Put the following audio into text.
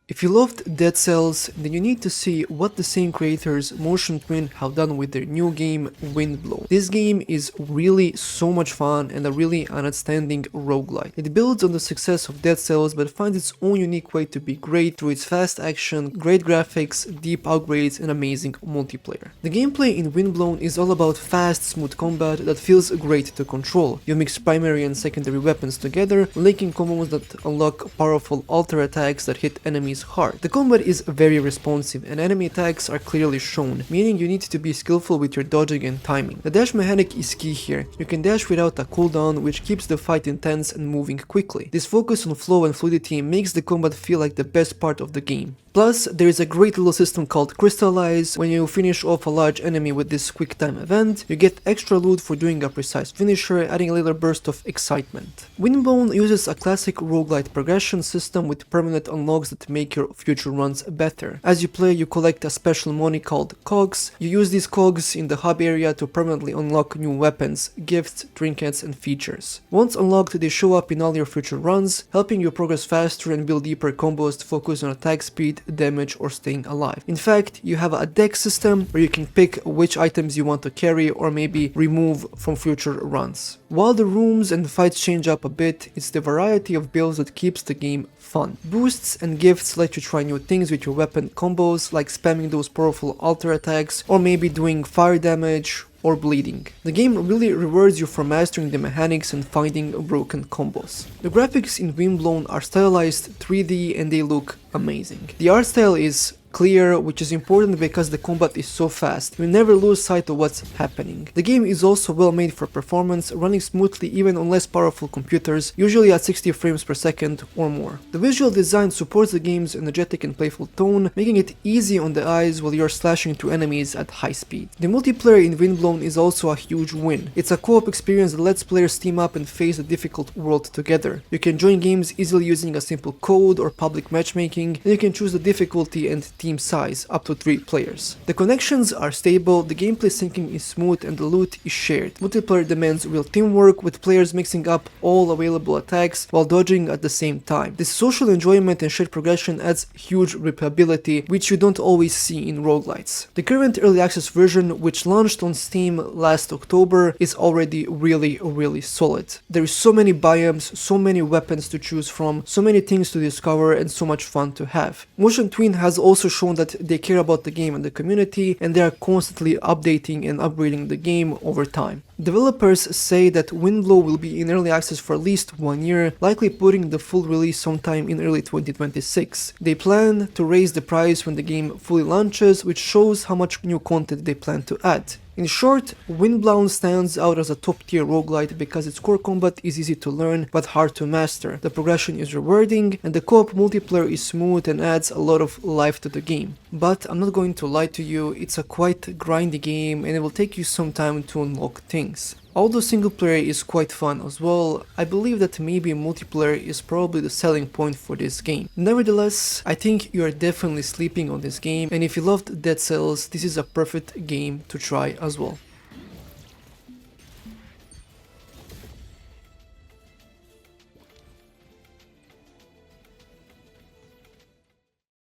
If you loved Dead Cells, then you need to see what the same creators Motion Twin have done with their new game Windblown. This game is really so much fun and a really outstanding roguelite. It builds on the success of Dead Cells but finds its own unique way to be great through its fast action, great graphics, deep upgrades and amazing multiplayer. The gameplay in Windblown is all about fast, smooth combat that feels great to control. You mix primary and secondary weapons together, linking combos that unlock powerful alter attacks that hit enemies hard. The combat is very responsive and enemy attacks are clearly shown, meaning you need to be skillful with your dodging and timing. The dash mechanic is key here. You can dash without a cooldown, which keeps the fight intense and moving quickly. This focus on flow and fluidity makes the combat feel like the best part of the game. Plus, there is a great little system called Crystallize. When you finish off a large enemy with this quick time event, you get extra loot for doing a precise finisher, adding a little burst of excitement. Windblown uses a classic roguelite progression system with permanent unlocks that make your future runs better. As you play, you collect a special money called cogs. You use these cogs in the hub area to permanently unlock new weapons, gifts, trinkets, and features. Once unlocked, they show up in all your future runs, helping you progress faster and build deeper combos to focus on attack speed, damage, or staying alive. In fact, you have a deck system where you can pick which items you want to carry or maybe remove from future runs. While the rooms and fights change up a bit, it's the variety of builds that keeps the game fun. Boosts and gifts let you try new things with your weapon combos, like spamming those powerful alter attacks or maybe doing fire damage or bleeding. The game really rewards you for mastering the mechanics and finding broken combos. The graphics in Windblown are stylized 3D and they look amazing. The art style is clear, which is important because the combat is so fast. You never lose sight of what's happening. The game is also well made for performance, running smoothly even on less powerful computers, usually at 60 frames per second or more. The visual design supports the game's energetic and playful tone, making it easy on the eyes while you're slashing through enemies at high speed. The multiplayer in Windblown is also a huge win. It's a co-op experience that lets players team up and face a difficult world together. You can join games easily using a simple code or public matchmaking, and you can choose the difficulty and team size up to 3 players. The connections are stable, the gameplay syncing is smooth, and the loot is shared. Multiplayer demands real teamwork, with players mixing up all available attacks while dodging at the same time. This social enjoyment and shared progression adds huge replayability, which you don't always see in roguelites. The current early access version, which launched on Steam last October, is already really solid. There is so many biomes, so many weapons to choose from, so many things to discover, and so much fun to have. Motion Twin has also shown that they care about the game and the community, and they are constantly updating and upgrading the game over time. Developers say that Windblown will be in early access for at least 1 year, likely putting the full release sometime in early 2026. They plan to raise the price when the game fully launches, which shows how much new content they plan to add. In short, Windblown stands out as a top-tier roguelite because its core combat is easy to learn but hard to master, the progression is rewarding, and the co-op multiplayer is smooth and adds a lot of life to the game. But I'm not going to lie to you, it's a quite grindy game and it will take you some time to unlock things. Although single player is quite fun as well, I believe that maybe multiplayer is probably the selling point for this game. Nevertheless, I think you are definitely sleeping on this game, and if you loved Dead Cells, this is a perfect game to try as well.